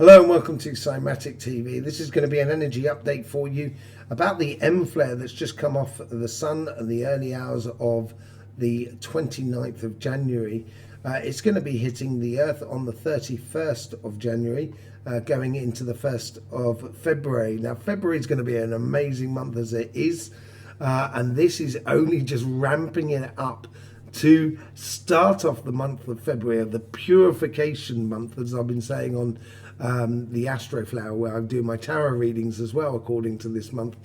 Hello and welcome to Cymatic TV. This is going to be an energy update for you about the M flare that's just come off the sun in the early hours of the 29th of January. It's going to be hitting the Earth on the 31st of January, going into the 1st of February. Now, February is going to be an amazing month as it is, and this is only just ramping it up to start off the month of February, the purification month, as I've been saying on the Astro Flower, where I do my tarot readings as well, according to this month.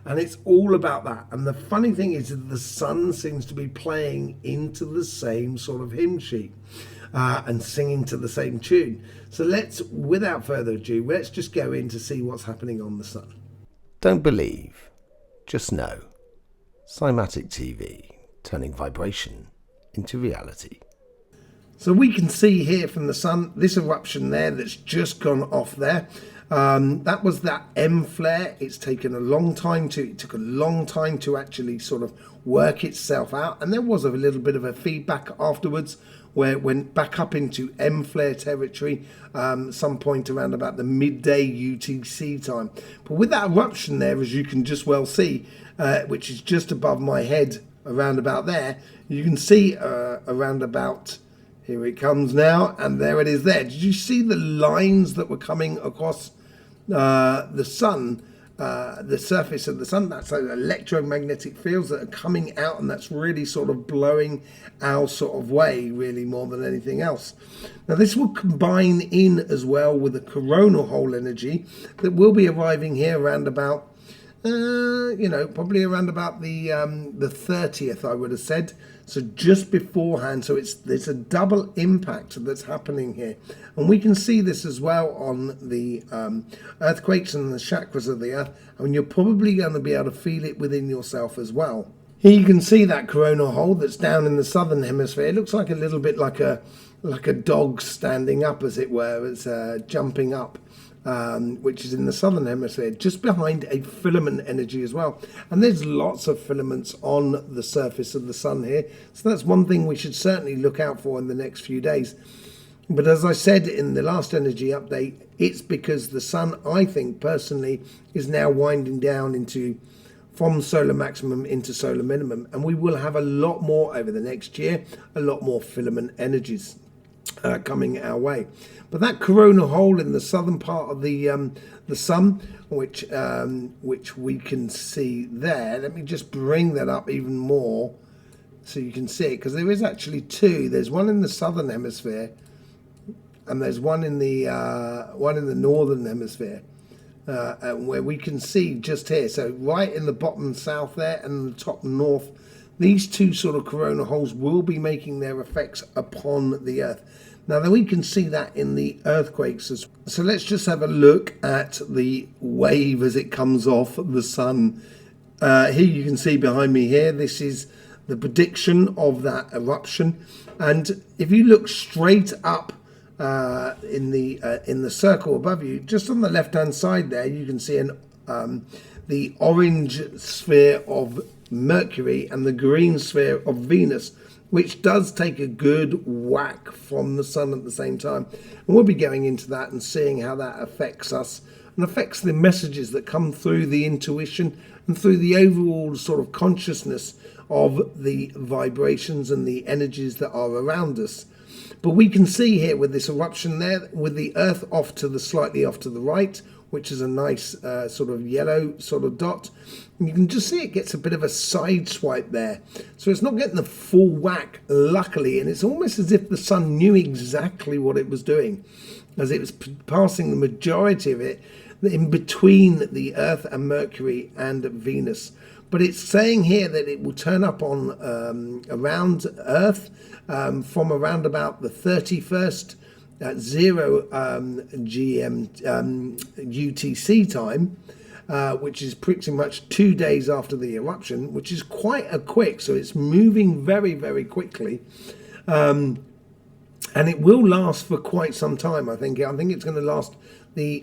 And it's all about that. And the funny thing is that the sun seems to be playing into the same sort of hymn sheet and singing to the same tune. So let's, without further ado, let's just go in to see what's happening on the sun. Don't believe, just know. Cymatic TV, turning vibration into reality. So we can see here from the sun this eruption there that's just gone off there. That was that M flare. It took a long time to actually sort of work itself out, and there was a little bit of a feedback afterwards where it went back up into M flare territory some point around about the midday UTC time. But with that eruption there, as you can just well see, which is just above my head around about there, you can see around about, here it comes now, and there it is there. Did you see the lines that were coming across the sun, the surface of the sun? That's those electromagnetic fields that are coming out, and that's really sort of blowing our sort of way, really, more than anything else. Now, this will combine in as well with the coronal hole energy that will be arriving here around about, probably around about the 30th, I would have said. So just beforehand. So there's a double impact that's happening here, and we can see this as well on the earthquakes and the chakras of the earth. I mean, you're probably going to be able to feel it within yourself as well. Here you can see that coronal hole that's down in the southern hemisphere. It looks like a little bit like a dog standing up, as it were. It's jumping up. Which is in the southern hemisphere, just behind a filament energy as well. And there's lots of filaments on the surface of the sun here. So that's one thing we should certainly look out for in the next few days. But as I said in the last energy update, it's because the sun, I think personally, is now winding down from solar maximum into solar minimum. And we will have a lot more over the next year, a lot more filament energies coming our way. But that coronal hole in the southern part of the sun, which we can see there, let me just bring that up even more so you can see it, because there is actually two. There's one in the southern hemisphere, and there's one in the northern hemisphere, where we can see just here. So right in the bottom south there and the top north, these two sort of coronal holes will be making their effects upon the Earth. Now, we can see that in the earthquakes as well. So let's just have a look at the wave as it comes off the sun. Here you can see behind me here, this is the prediction of that eruption. And if you look straight up in the circle above you, just on the left-hand side there, you can see the orange sphere of Mercury and the green sphere of Venus, which does take a good whack from the sun at the same time. And we'll be going into that and seeing how that affects us and affects the messages that come through the intuition and through the overall sort of consciousness of the vibrations and the energies that are around us. But we can see here with this eruption there, with the Earth slightly off to the right, which is a nice sort of yellow sort of dot. And you can just see it gets a bit of a side swipe there. So it's not getting the full whack, luckily, and it's almost as if the sun knew exactly what it was doing, as it was passing the majority of it in between the Earth and Mercury and Venus. But it's saying here that it will turn up on around Earth from around about the 31st at 0 GM UTC time, which is pretty much 2 days after the eruption, which is quite a quick. So it's moving very, very quickly. And it will last for quite some time, I think. I think it's going to last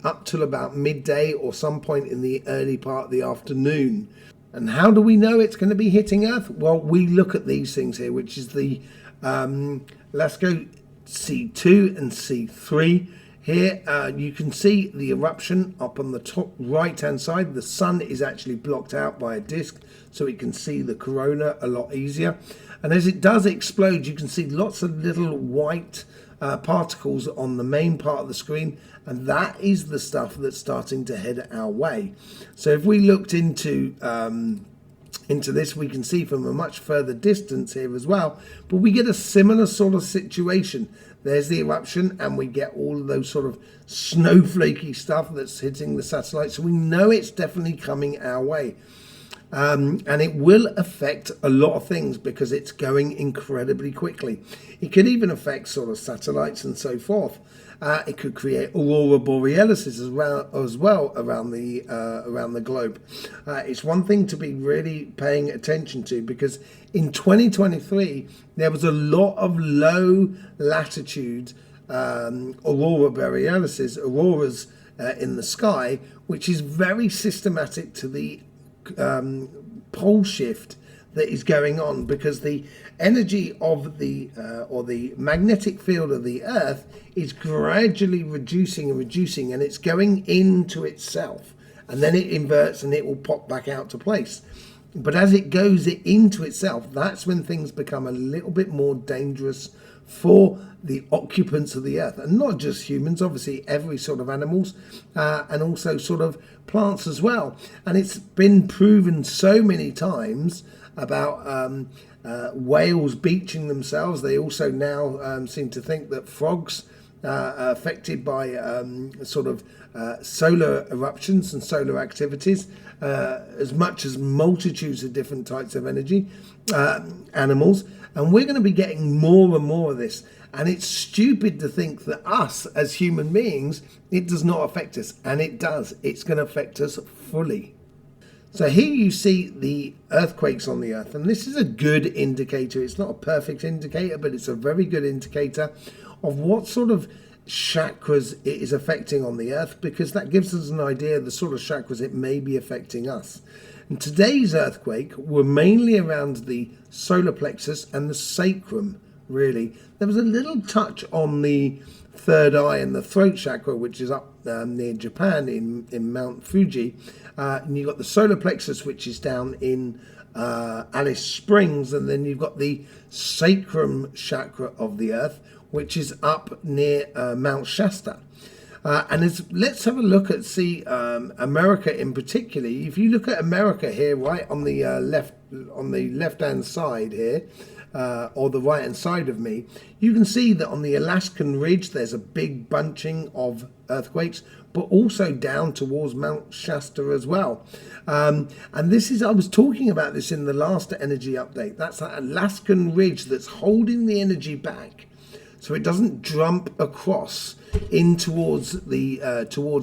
up till about midday or some point in the early part of the afternoon. And how do we know it's going to be hitting Earth? Well, we look at these things here, which is the, let's go C2 and C3 Here you can see the eruption up on the top right hand side. The sun is actually blocked out by a disk, so we can see the corona a lot easier. And as it does explode, you can see lots of little white particles on the main part of the screen, and that is the stuff that's starting to head our way. So if we looked into this, we can see from a much further distance here as well, but we get a similar sort of situation. There's the eruption, and we get all of those sort of snowflakey stuff that's hitting the satellite, so we know it's definitely coming our way. And it will affect a lot of things because it's going incredibly quickly. It could even affect sort of satellites and so forth. It could create aurora borealis as well around the globe. It's one thing to be really paying attention to, because in 2023 there was a lot of low latitude aurora borealis, auroras in the sky, which is very systematic to the pole shift that is going on, because the energy of the or the magnetic field of the Earth is gradually reducing, and it's going into itself, and then it inverts and it will pop back out to place. But as it goes into itself, that's when things become a little bit more dangerous for the occupants of the Earth, and not just humans, obviously every sort of animals, and also sort of plants as well. And it's been proven so many times about whales beaching themselves. They also now seem to think that frogs are affected by sort of solar eruptions and solar activities, as much as multitudes of different types of energy, animals. And we're going to be getting more and more of this. And it's stupid to think that us as human beings, it does not affect us. And it does. It's going to affect us fully. So here you see the earthquakes on the Earth. And this is a good indicator. It's not a perfect indicator, but it's a very good indicator of what sort of chakras it is affecting on the Earth, because that gives us an idea of the sort of chakras it may be affecting us. And today's earthquake were mainly around the solar plexus and the sacrum, really. There was a little touch on the third eye and the throat chakra, which is up near Japan in Mount Fuji. And you've got the solar plexus, which is down in Alice Springs. And then you've got the sacrum chakra of the Earth, which is up near Mount Shasta. Let's have a look at America in particular. If you look at America here, right on the left-hand side here, or the right-hand side of me, you can see that on the Alaskan ridge there's a big bunching of earthquakes, but also down towards Mount Shasta as well. And this is, I was talking about this in the last energy update. That's that Alaskan ridge that's holding the energy back, so it doesn't jump across in towards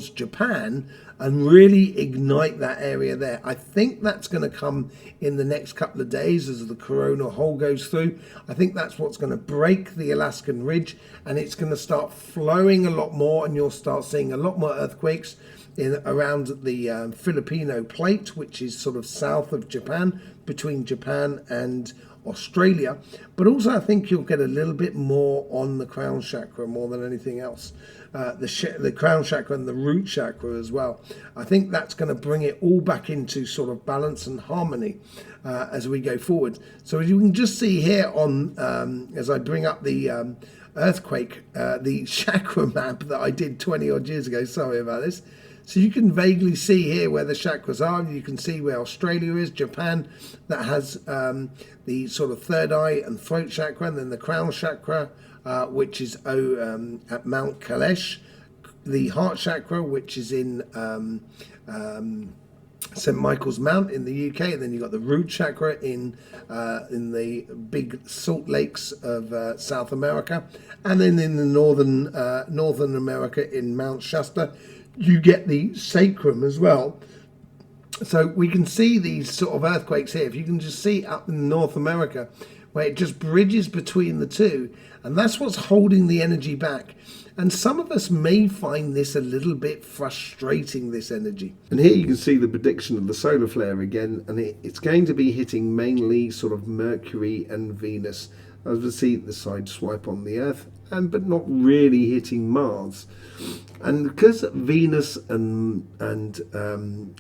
Japan and really ignite that area there. I think that's going to come in the next couple of days as the corona hole goes through. I think that's what's going to break the Alaskan ridge, and it's going to start flowing a lot more, and you'll start seeing a lot more earthquakes around the Filipino plate, which is sort of south of Japan, between Japan and Australia. But also I think you'll get a little bit more on the crown chakra more than anything else. The crown chakra and the root chakra as well. I think that's going to bring it all back into sort of balance and harmony as we go forward. So as you can just see here on, as I bring up the earthquake, the chakra map that I did 20 odd years ago, sorry about this. So you can vaguely see here where the chakras are. You can see where Australia is, Japan, that has the sort of third eye and throat chakra, and then the crown chakra, which is at Mount Kailash, the heart chakra, which is in St. Michael's Mount in the UK, and then you've got the root chakra in the big salt lakes of South America, and then in the northern America in Mount Shasta. You get the sacrum as well. So we can see these sort of earthquakes here. If you can just see up in North America, where it just bridges between the two, and that's what's holding the energy back. And some of us may find this a little bit frustrating, this energy. And here you can see the prediction of the solar flare again, and it's going to be hitting mainly sort of Mercury and Venus. As we see the side swipe on the Earth, but not really hitting Mars. And because Venus and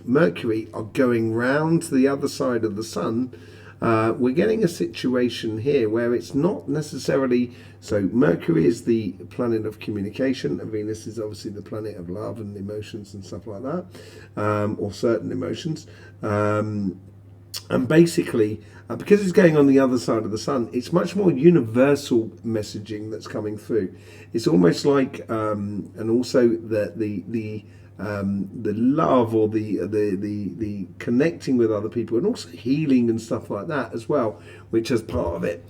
Mercury are going round to the other side of the sun, we're getting a situation here where it's not necessarily, so Mercury is the planet of communication, and Venus is obviously the planet of love and emotions and stuff like that, or certain emotions. And basically, because it's going on the other side of the sun, it's much more universal messaging that's coming through. It's almost like, and also the love, or the connecting with other people, and also healing and stuff like that as well, which is part of it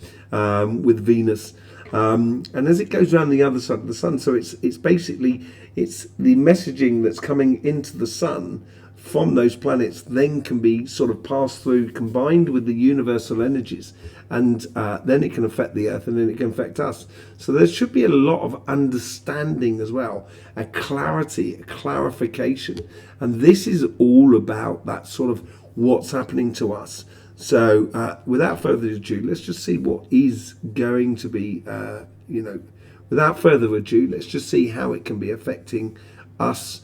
with Venus. And as it goes around the other side of the sun, so it's basically the messaging that's coming into the sun from those planets then can be sort of passed through, combined with the universal energies, and then it can affect the Earth, and then it can affect us. So there should be a lot of understanding as well, a clarity, a clarification, and this is all about that sort of what's happening to us. So without further ado, let's just see what is going to be, without further ado, let's just see how it can be affecting us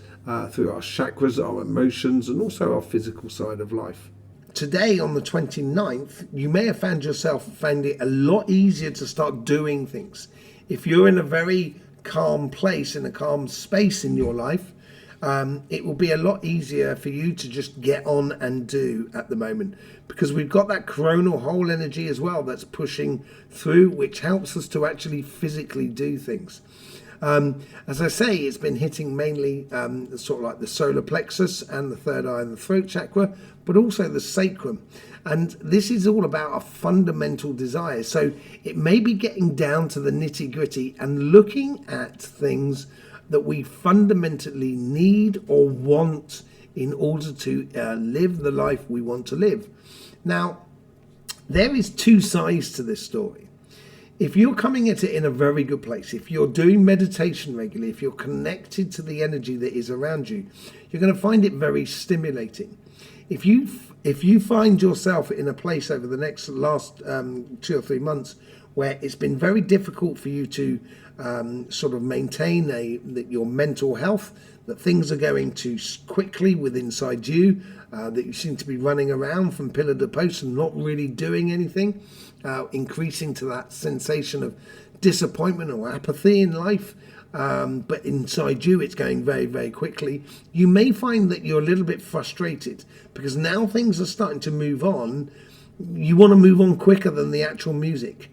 through our chakras, our emotions, and also our physical side of life. Today, on the 29th, you may have found it a lot easier to start doing things. If you're in a very calm place, in a calm space in your life, it will be a lot easier for you to just get on and do at the moment, because we've got that coronal hole energy as well that's pushing through, which helps us to actually physically do things. As I say, it's been hitting mainly sort of like the solar plexus and the third eye and the throat chakra, but also the sacrum. And this is all about a fundamental desire. So it may be getting down to the nitty gritty and looking at things that we fundamentally need or want in order to live the life we want to live. Now, there is two sides to this story. If you're coming at it in a very good place, if you're doing meditation regularly, if you're connected to the energy that is around you, you're going to find it very stimulating. If you find yourself in a place over the last 2 or 3 months where it's been very difficult for you to sort of maintain your mental health, that things are going too quickly inside you, that you seem to be running around from pillar to post and not really doing anything, increasing to that sensation of disappointment or apathy in life, but inside you it's going very, very quickly, you may find that you're a little bit frustrated, because now things are starting to move on. You want to move on quicker than the actual music.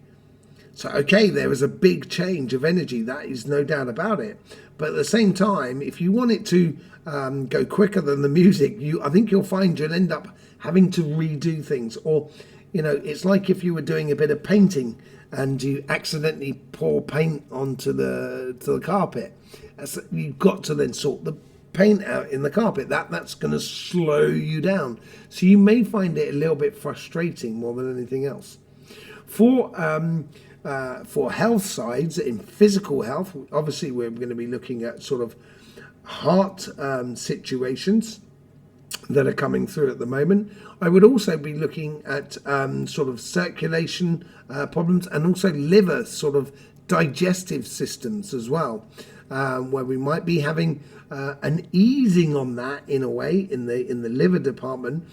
So, okay, there is a big change of energy, that is no doubt about it. But at the same time, if you want it to go quicker than the music, I think you'll find you'll end up having to redo things. Or, it's like if you were doing a bit of painting and you accidentally pour paint onto the carpet. You've got to then sort the paint out in the carpet. That's going to slow you down. So you may find it a little bit frustrating more than anything else. For health sides, in physical health, obviously we're going to be looking at sort of heart situations that are coming through at the moment. I would also be looking at sort of circulation problems, and also liver, sort of digestive systems as well, where we might be having an easing on that in a way in the liver department.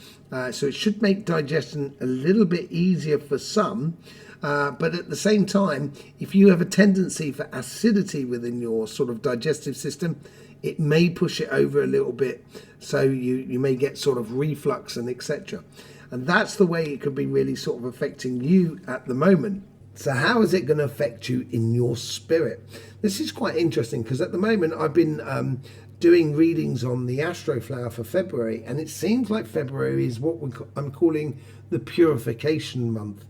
So it should make digestion a little bit easier for some. But at the same time, if you have a tendency for acidity within your sort of digestive system, it may push it over a little bit. So you may get sort of reflux and etc. And that's the way it could be really sort of affecting you at the moment. So how is it going to affect you in your spirit? This is quite interesting, because at the moment I've been doing readings on the astro flower for February, and it seems like February is what I'm calling the purification month.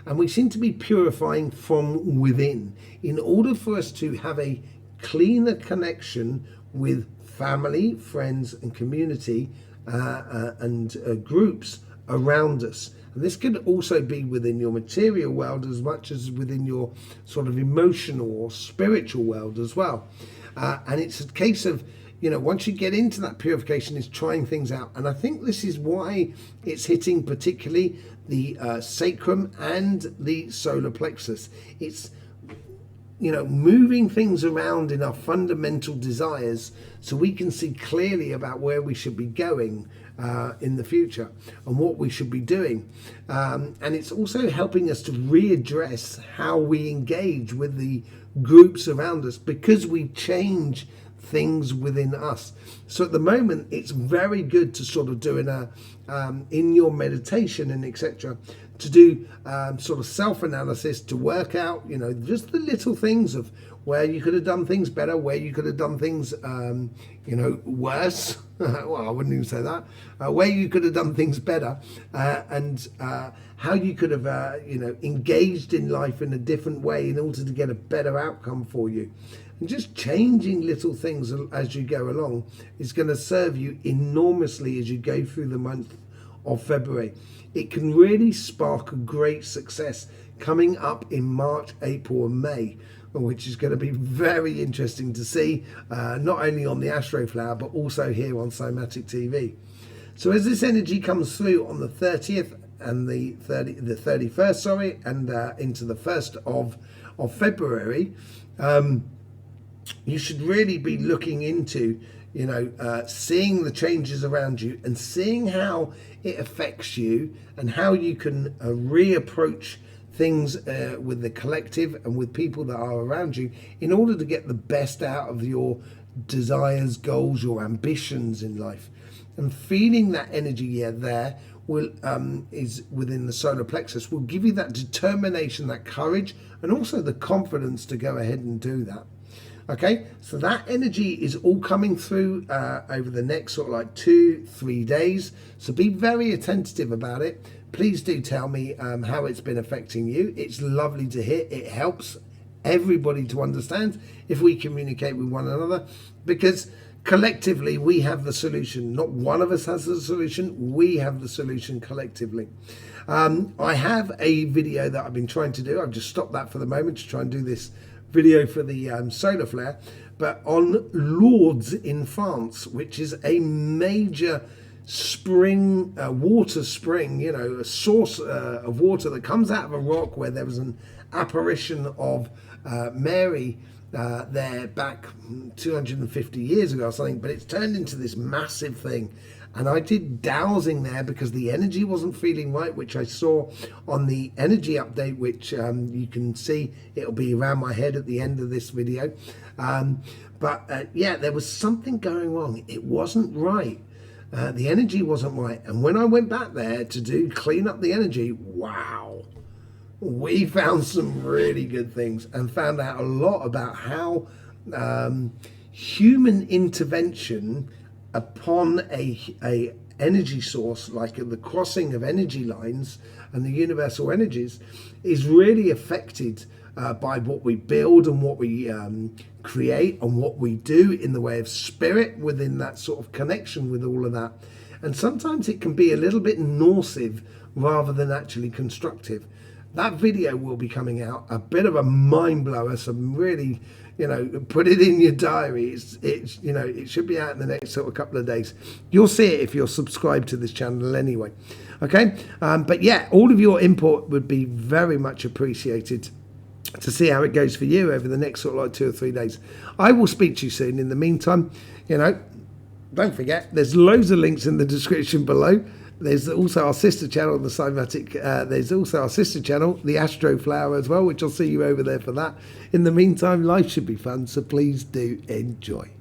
And we seem to be purifying from within in order for us to have a cleaner connection with family, friends and community and groups around us. And this could also be within your material world as much as within your sort of emotional or spiritual world as well. And it's a case of, once you get into that purification, is trying things out. And I think this is why it's hitting particularly the sacrum and the solar plexus. It's moving things around in our fundamental desires so we can see clearly about where we should be going in the future and what we should be doing. And it's also helping us to readdress how we engage with the groups around us, because we change things within us. So at the moment, it's very good to sort of do in your meditation and etc., to do sort of self-analysis, to work out, just the little things of where you could have done things better, where you could have done things, worse. Well, I wouldn't even say that. Where you could have done things better, and how you could have, engaged in life in a different way in order to get a better outcome for you. And just changing little things as you go along is going to serve you enormously as you go through the month of February. It can really spark a great success coming up in March, April and May, which is going to be very interesting to see, not only on the Astro Flower but also here on Cymatic TV. So as this energy comes through on the 30th and the 31st, and into the 1st of February, you should really be looking into seeing the changes around you and seeing how it affects you and how you can reapproach things with the collective and with people that are around you in order to get the best out of your desires, goals, your ambitions in life. And feeling that energy there will is within the solar plexus will give you that determination, that courage, and also the confidence to go ahead and do that. Okay, so that energy is all coming through over the next sort of like 2-3 days. So be very attentive about it. Please do tell me how it's been affecting you. It's lovely to hear. It helps everybody to understand if we communicate with one another, because collectively we have the solution. Not one of us has the solution. We have the solution collectively. I have a video that I've been trying to do. I've just stopped that for the moment to try and do this video for the solar flare, but on Lourdes in France, which is a major spring, water spring, a source of water that comes out of a rock, where there was an apparition of Mary there back 250 years ago or something, but it's turned into this massive thing. And I did dowsing there because the energy wasn't feeling right, which I saw on the energy update, which you can see. It'll be around my head at the end of this video. Yeah, there was something going wrong. It wasn't right. The energy wasn't right. And when I went back there to clean up the energy, wow, we found some really good things and found out a lot about how human intervention upon a energy source, like the crossing of energy lines and the universal energies, is really affected by what we build and what we create and what we do in the way of spirit within that sort of connection with all of that. And sometimes it can be a little bit nocive rather than actually constructive. That video will be coming out, a bit of a mind blower, some really, put it in your diary. It should be out in the next sort of couple of days. You'll see it if you're subscribed to this channel anyway. Okay, but yeah, all of your input would be very much appreciated to see how it goes for you over the next sort of like 2 or 3 days. I will speak to you soon. In the meantime, don't forget, there's loads of links in the description below. There's also our sister channel, the Cymatic. There's also our sister channel, the Astro Flower as well, which I'll see you over there for that. In the meantime, life should be fun, so please do enjoy.